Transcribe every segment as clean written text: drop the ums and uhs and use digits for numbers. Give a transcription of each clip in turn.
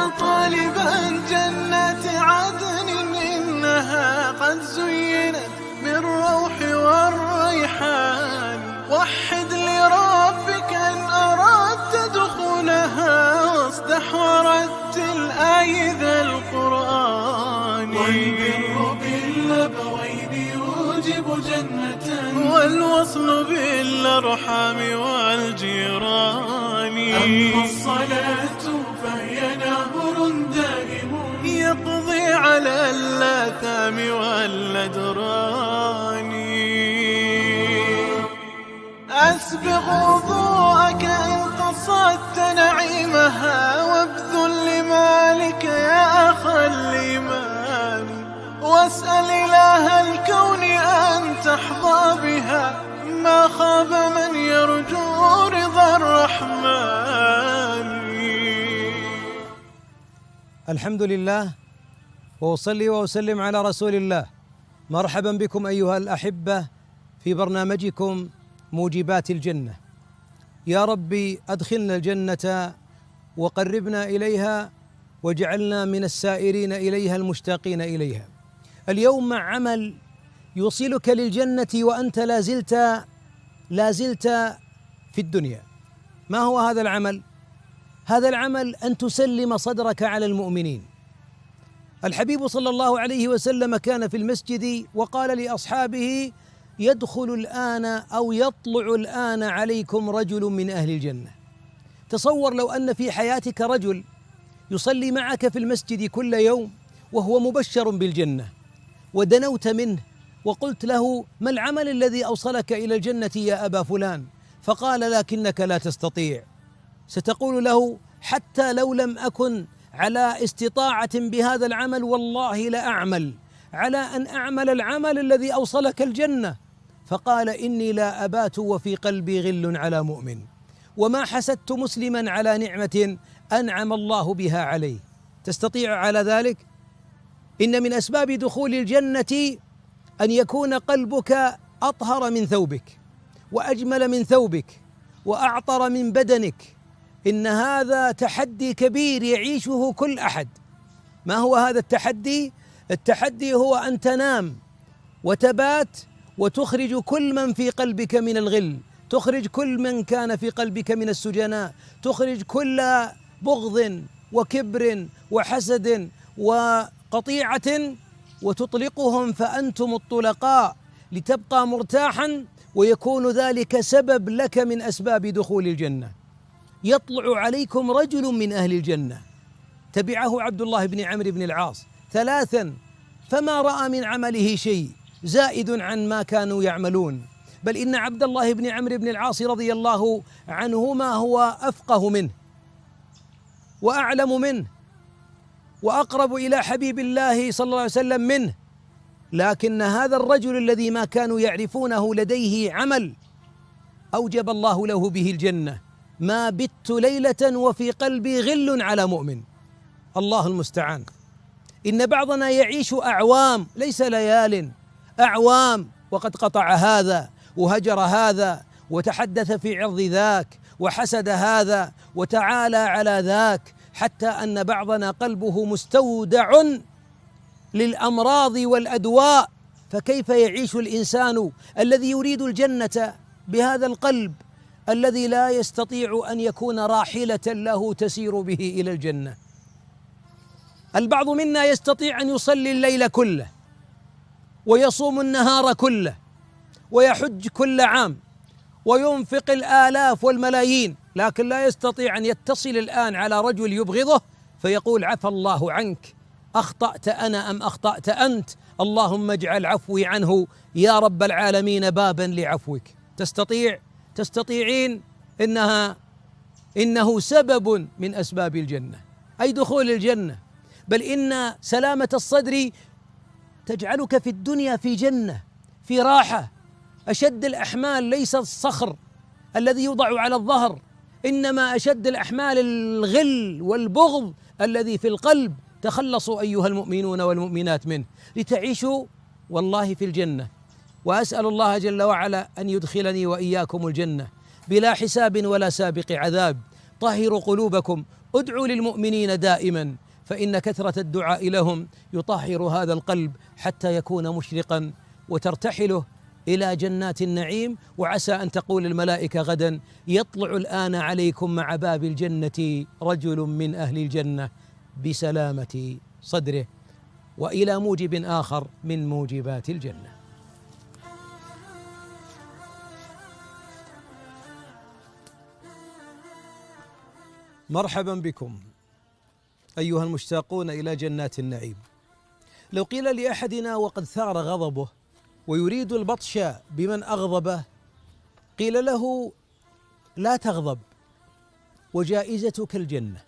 يا طالبا جنات عدن إنها قد زينت بالروح والريحان. وحد لربك إن أردت دخولها، واصدح ورتل آية القرآن. والبر بالأبوين يوجب جنة، والوصل بالأرحام والجيران. أما الصلاة فهي نهر دائم يقضي على الآثام والأدران. أسبغ وضوءك إن قصدت نعيمها، وابذل لمالك يا أخا الإيمان. واسأل إله الكون أن تحظى بها، ما خاب من يرجو رضا الرحمن. الحمد لله، وأصلي وأسلم على رسول الله. مرحبا بكم أيها الأحبة في برنامجكم موجبات الجنة. يا ربي أدخلنا الجنة وقربنا إليها، وجعلنا من السائرين إليها المشتاقين إليها. اليوم مع عمل يوصلك للجنة وأنت لازلت في الدنيا. ما هو هذا العمل؟ هذا العمل أن تسلم صدرك على المؤمنين. الحبيب صلى الله عليه وسلم كان في المسجد وقال لأصحابه: يدخل الآن أو يطلع الآن عليكم رجل من أهل الجنة. تصور لو أن في حياتك رجل يصلي معك في المسجد كل يوم وهو مبشر بالجنة، ودنوت منه وقلت له: ما العمل الذي أوصلك إلى الجنة يا أبا فلان؟ فقال: لكنك لا تستطيع. ستقول له: حتى لو لم أكن على استطاعة بهذا العمل والله لأعمل على أن أعمل العمل الذي أوصلك الجنة. فقال: إني لا أبات وفي قلبي غل على مؤمن، وما حسدت مسلما على نعمة أنعم الله بها عليه. تستطيع على ذلك؟ إن من أسباب دخول الجنة أن يكون قلبك أطهر من ثوبك، وأجمل من ثوبك، وأعطر من بدنك. إن هذا تحدي كبير يعيشه كل أحد. ما هو هذا التحدي؟ التحدي هو أن تنام وتبات وتخرج كل من في قلبك من الغل، تخرج كل من كان في قلبك من السجناء، تخرج كل بغض وكبر وحسد وقطيعة، وتطلقهم فأنتم الطلقاء لتبقى مرتاحا، ويكون ذلك سبب لك من أسباب دخول الجنة. يطلع عليكم رجل من أهل الجنة. تبعه عبد الله بن عمرو بن العاص 3 فما رأى من عمله شيء زائد عن ما كانوا يعملون، بل إن عبد الله بن عمرو بن العاص رضي الله عنهما هو أفقه منه وأعلم منه وأقرب إلى حبيب الله صلى الله عليه وسلم منه، لكن هذا الرجل الذي ما كانوا يعرفونه لديه عمل أوجب الله له به الجنة. ما بت ليلة وفي قلبي غل على مؤمن. الله المستعان. إن بعضنا يعيش أعوام ليس ليال، أعوام، وقد قطع هذا وهجر هذا وتحدث في عرض ذاك وحسد هذا وتعالى على ذاك، حتى أن بعضنا قلبه مستودع للأمراض والأدواء. فكيف يعيش الإنسان الذي يريد الجنة بهذا القلب الذي لا يستطيع أن يكون راحلة له تسير به إلى الجنة؟ البعض منا يستطيع أن يصلي الليل كله ويصوم النهار كله ويحج كل عام وينفق الآلاف والملايين، لكن لا يستطيع أن يتصل الآن على رجل يبغضه فيقول: عفى الله عنك، أخطأت أنا أم أخطأت أنت؟ اللهم اجعل عفوي عنه يا رب العالمين بابا لعفوك. تستطيعين؟ إنه سبب من أسباب الجنة، أي دخول الجنة. بل إن سلامة الصدر تجعلك في الدنيا في جنة، في راحة. أشد الأحمال ليس الصخر الذي يوضع على الظهر، إنما أشد الأحمال الغل والبغض الذي في القلب. تخلصوا أيها المؤمنون والمؤمنات منه لتعيشوا والله في الجنة. وأسأل الله جل وعلا أن يدخلني وإياكم الجنة بلا حساب ولا سابق عذاب. طهروا قلوبكم، ادعوا للمؤمنين دائما، فإن كثرة الدعاء لهم يطهر هذا القلب حتى يكون مشرقا وترتحله إلى جنات النعيم. وعسى أن تقول الملائكة غدا: يطلع الآن عليكم مع باب الجنة رجل من أهل الجنة بسلامة صدره، وإلى موجب آخر من موجبات الجنة. مرحبا بكم أيها المشتاقون إلى جنات النعيم. لو قيل لأحدنا وقد ثار غضبه ويريد البطش بمن أغضبه، قيل له: لا تغضب وجائزتك الجنة.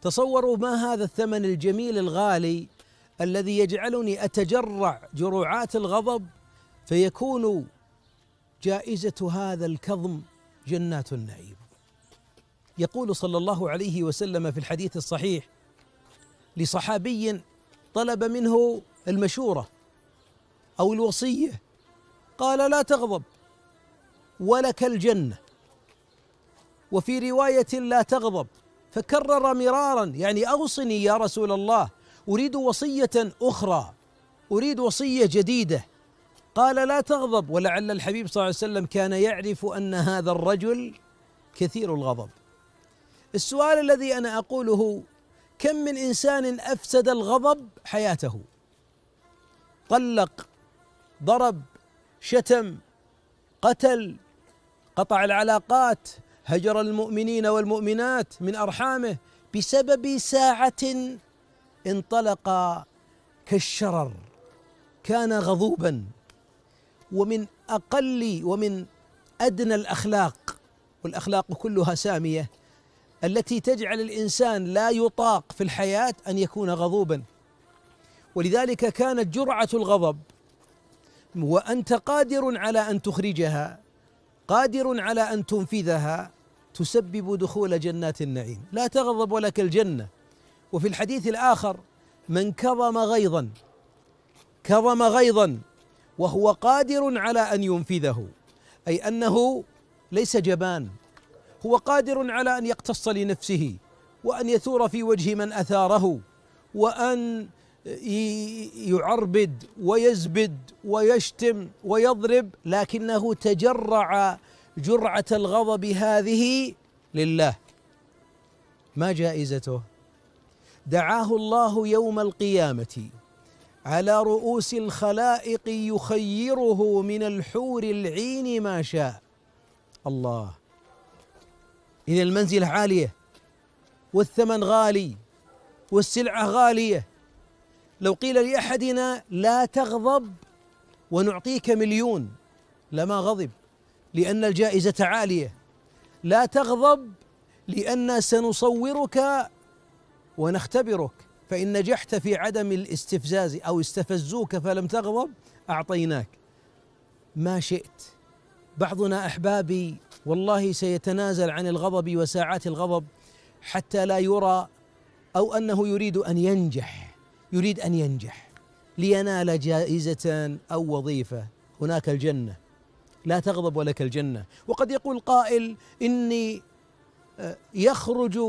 تصوروا ما هذا الثمن الجميل الغالي الذي يجعلني أتجرع جرعات الغضب، فيكون جائزة هذا الكظم جنات النعيم. يقول صلى الله عليه وسلم في الحديث الصحيح لصحابي طلب منه المشورة أو الوصية، قال: لا تغضب ولك الجنة. وفي رواية: لا تغضب، فكرر مرارا، يعني أوصني يا رسول الله، أريد وصية أخرى، أريد وصية جديدة. قال: لا تغضب. ولعل الحبيب صلى الله عليه وسلم كان يعرف أن هذا الرجل كثير الغضب. السؤال الذي أنا أقوله: كم من إنسان أفسد الغضب حياته، طلق، ضرب، شتم، قتل، قطع العلاقات، هجر المؤمنين والمؤمنات من أرحامه بسبب ساعة انطلق كالشرر، كان غضوبا. ومن أقل ومن أدنى الأخلاق، والأخلاق كلها سامية، التي تجعل الإنسان لا يطاق في الحياة أن يكون غضوبا. ولذلك كانت جرعة الغضب وأنت قادر على أن تخرجها، قادر على أن تنفذها، تسبب دخول جنات النعيم. لا تغضب ولك الجنة. وفي الحديث الآخر: من كظم غيظا وهو قادر على أن ينفذه، أي أنه ليس جبان، هو قادر على أن يقتص لنفسه وأن يثور في وجه من أثاره وأن يعربد ويزبد ويشتم ويضرب، لكنه تجرع جرعة الغضب هذه لله. ما جائزته؟ دعاه الله يوم القيامة على رؤوس الخلائق يخيره من الحور العين ما شاء. الله! إذا المنزلة عالية والثمن غالي والسلعة غالية. لو قيل لأحدنا: لا تغضب ونعطيك 1,000,000، لما غضب، لأن الجائزة عالية. لا تغضب لأن سنصورك ونختبرك، فإن نجحت في عدم الاستفزاز أو استفزوك فلم تغضب أعطيناك ما شئت. بعضنا أحبابي والله سيتنازل عن الغضب وساعات الغضب حتى لا يرى، أو أنه يريد أن ينجح لينال جائزة أو وظيفة. هناك الجنة، لا تغضب ولك الجنة. وقد يقول قائل: إني يخرج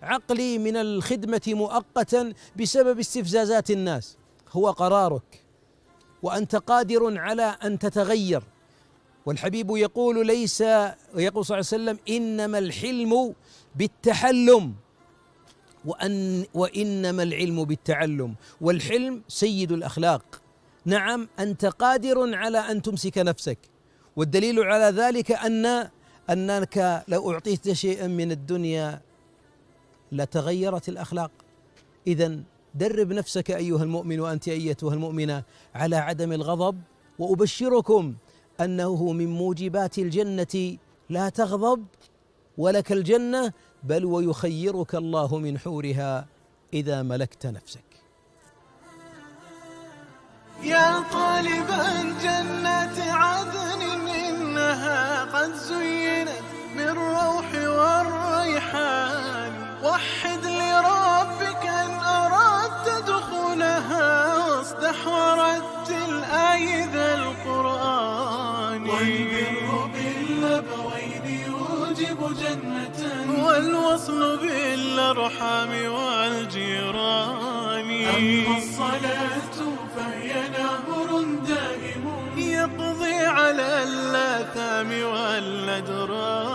عقلي من الخدمة مؤقتا بسبب استفزازات الناس. هو قرارك وأنت قادر على أن تتغير. والحبيب يقول ويقول صلى الله عليه وسلم: إنما الحلم بالتحلم وإنما العلم بالتعلم. والحلم سيد الأخلاق. نعم، أنت قادر على أن تمسك نفسك، والدليل على ذلك أنك لو أعطيت شيئا من الدنيا لتغيرت الأخلاق. إذن درب نفسك أيها المؤمن وأنت أيتها المؤمنة على عدم الغضب، وأبشركم أنه من موجبات الجنة لا تغضب ولك الجنة، بل ويخيرك الله من حورها إذا ملكت نفسك. يا طالبا جنات عدن إنها قد زينت بالروح والريحان، وحد لربك إن أردت دخولها، واصدح ورتل آية القرآن. والبر بالأبوين يوجب جنة والوصل بالأرحام والجيران. أما الصلاة فهي نهر دائم يقضي على الآثام والأدران.